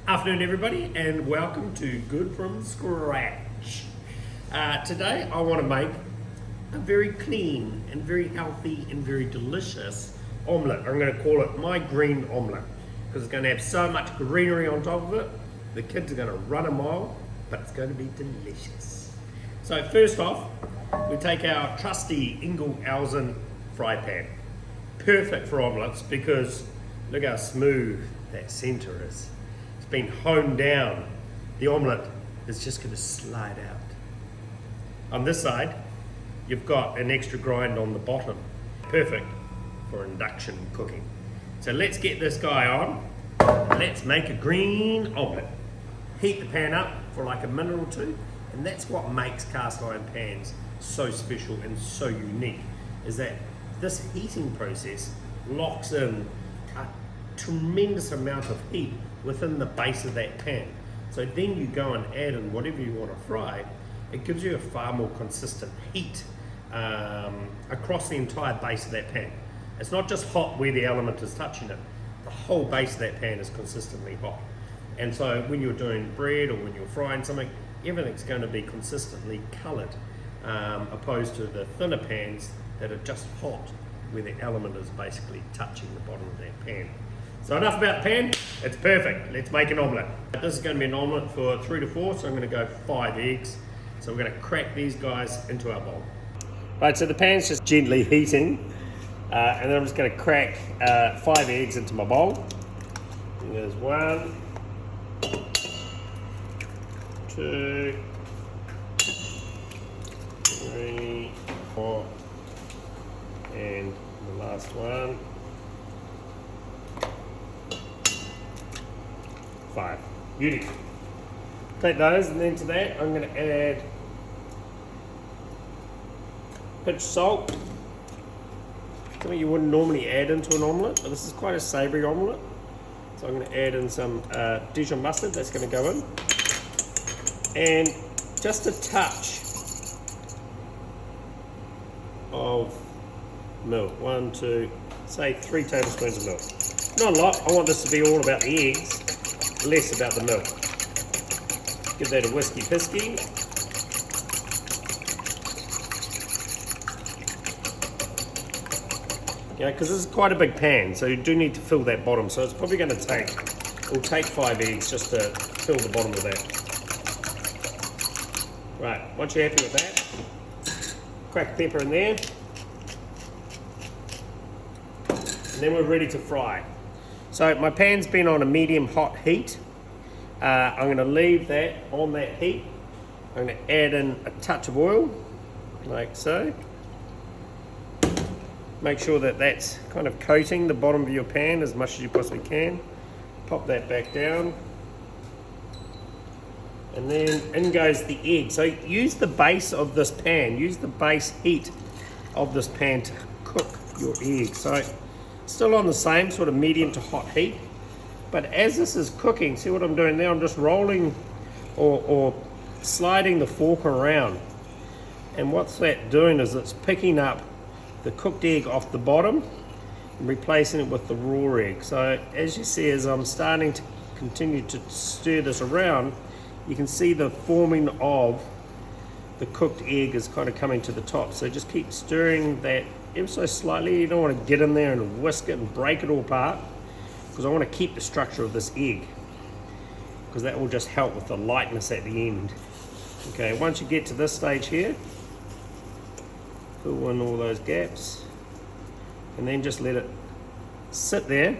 Afternoon everybody and welcome to Good From Scratch. Today I want to make a very clean and very healthy and very delicious omelette. I'm going to call it my green omelette because it's going to have so much greenery on top of it. The kids are going to run a mile, but it's going to be delicious. So first off, we take our trusty EngelElzen Frypan. Perfect for omelettes because look how smooth that center is. Been honed down. The omelette is just going to slide out. On this side, you've got an extra grind on the bottom. Perfect for induction cooking. So let's get this guy on. Let's make a green omelette. Heat the pan up for like a minute or two, and that's what makes cast iron pans so special and so unique, is that this heating process locks in a tremendous amount of heat within the base of that pan. So then you go and add in whatever you want to fry. It gives you a far more consistent heat across the entire base of that pan. It's not just hot where the element is touching it. The whole base of that pan is consistently hot. And so when you're doing bread or when you're frying something, everything's going to be consistently coloured, opposed to the thinner pans that are just hot where the element is basically touching the bottom of that pan. So enough about the pan, it's perfect. Let's make an omelette. This is going to be an omelette for 3 to 4, so I'm going to go 5 eggs. So we're going to crack these guys into our bowl. Right, so the pan's just gently heating, and then I'm just going to crack 5 eggs into my bowl. And there's 1, 2, 3, 4, and the last one. 5. Beauty. Take those, and then to that I'm going to add a pinch of salt. Something you wouldn't normally add into an omelette, but this is quite a savoury omelette. So I'm going to add in some Dijon mustard. That's going to go in, and just a touch of milk. 1, 2, say 3 tablespoons of milk. Not a lot. I want this to be all about the eggs, less about the milk. Give that a whiskey pisky. Yeah, because this is quite a big pan, so you do need to fill that bottom. So it's probably going to take, it'll take 5 eggs just to fill the bottom of that. Right, once you're happy with that, crack pepper in there. And then we're ready to fry. So my pan's been on a medium hot heat. I'm going to leave that on that heat. I'm going to add in a touch of oil, like so. Make sure that that's kind of coating the bottom of your pan as much as you possibly can. Pop that back down. And then in goes the egg. So use the base of this pan, use the base heat of this pan to cook your egg. So still on the same sort of medium to hot heat, but as this is cooking, see what I'm doing there? I'm just rolling or sliding the fork around, and what's that doing is it's picking up the cooked egg off the bottom and replacing it with the raw egg. So as you see, as I'm starting to continue to stir this around, you can see the forming of the cooked egg is kind of coming to the top. So just keep stirring that ever so slightly. You don't want to get in there and whisk it and break it all apart, because I want to keep the structure of this egg, because that will just help with the lightness at the end. Okay, once you get to this stage here, fill in all those gaps, and then just let it sit there.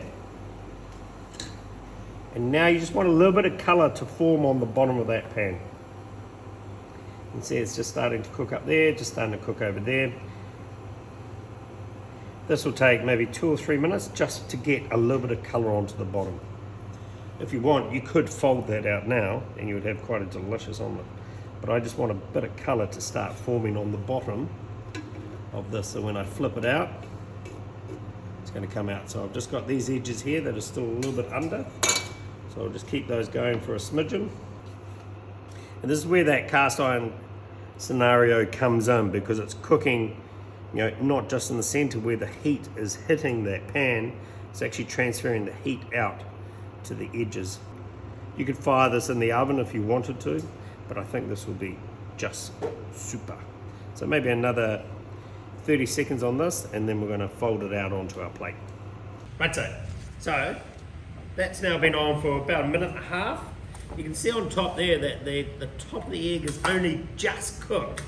And now you just want a little bit of colour to form on the bottom of that pan. You can see it's just starting to cook up there, just starting to cook over there. This will take maybe 2 or 3 minutes just to get a little bit of colour onto the bottom. If you want, you could fold that out now and you would have quite a delicious omelette. But I just want a bit of colour to start forming on the bottom of this, so when I flip it out, it's going to come out. So I've just got these edges here that are still a little bit under, so I'll just keep those going for a smidgen. And this is where that cast iron scenario comes in, because it's cooking, you know, not just in the center where the heat is hitting that pan, it's actually transferring the heat out to the edges. You could fire this in the oven if you wanted to, but I think this will be just super. So maybe another 30 seconds on this, and then we're going to fold it out onto our plate. Right, so that's now been on for about a minute and a half. You can see on top there that the top of the egg is only just cooked.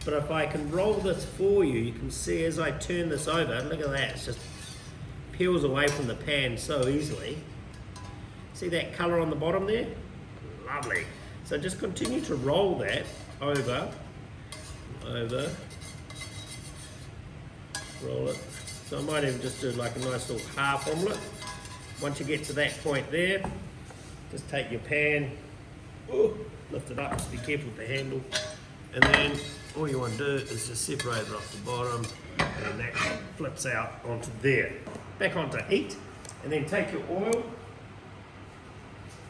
But if I can roll this for you, you can see as I turn this over, look at that, it just peels away from the pan so easily. See that colour on the bottom there? Lovely. So just continue to roll that over, roll it. So I might even just do like a nice little half omelette. Once you get to that point there, just take your pan, lift it up, just be careful with the handle, and then all you want to do is just separate it off the bottom, and that flips out onto there. Back onto heat, and then take your oil,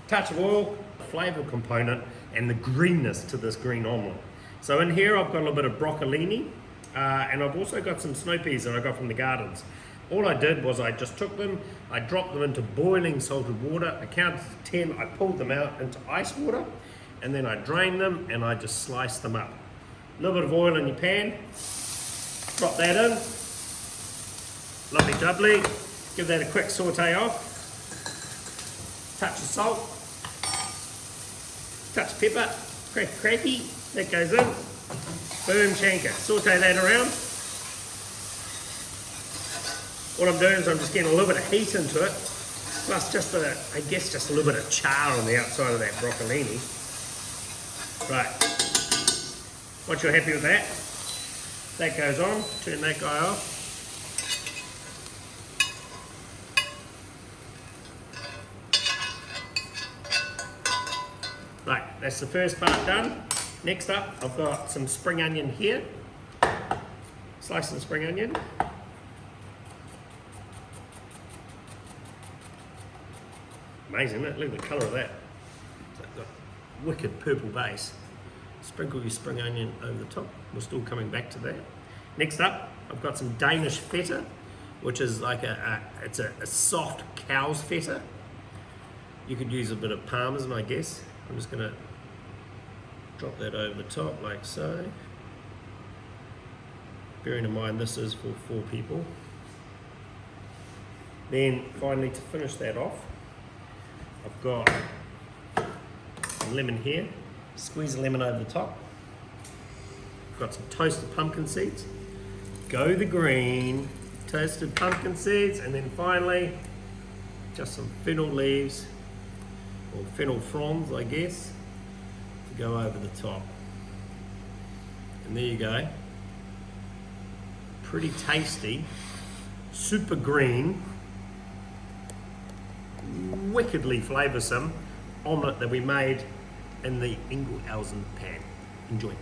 touch of oil, flavour component, and the greenness to this green omelette. So in here I've got a little bit of broccolini, and I've also got some snow peas that I got from the gardens. All I did was I just took them, I dropped them into boiling salted water, I counted to 10, I pulled them out into ice water, and then I drained them and I just sliced them up. A little bit of oil in your pan, drop that in, lovely jubbly, give that a quick saute off, touch of salt, touch of pepper, cracky, that goes in, boom shanker, saute that around. What I'm doing is I'm just getting a little bit of heat into it, plus just I guess just a little bit of char on the outside of that broccolini. Right, once you're happy with that, that goes on, turn that guy off. Right, that's the first part done. Next up, I've got some spring onion here. Slice some spring onion. Amazing, isn't it? Look at the colour of that. It's got a wicked purple base. Sprinkle your spring onion over the top. We're still coming back to that. Next up, I've got some Danish feta, which is like it's a soft cow's feta. You could use a bit of parmesan, I guess. I'm just gonna drop that over the top like so. Bearing in mind this is for 4 people. Then finally, to finish that off, I've got some lemon here. Squeeze a lemon over the top. I've got some toasted pumpkin seeds. Go the green, toasted pumpkin seeds, and then finally, just some fennel leaves, or fennel fronds, I guess, to go over the top. And there you go. Pretty tasty, super green, wickedly flavoursome omelette that we made in the EngelElzen pan. Enjoy.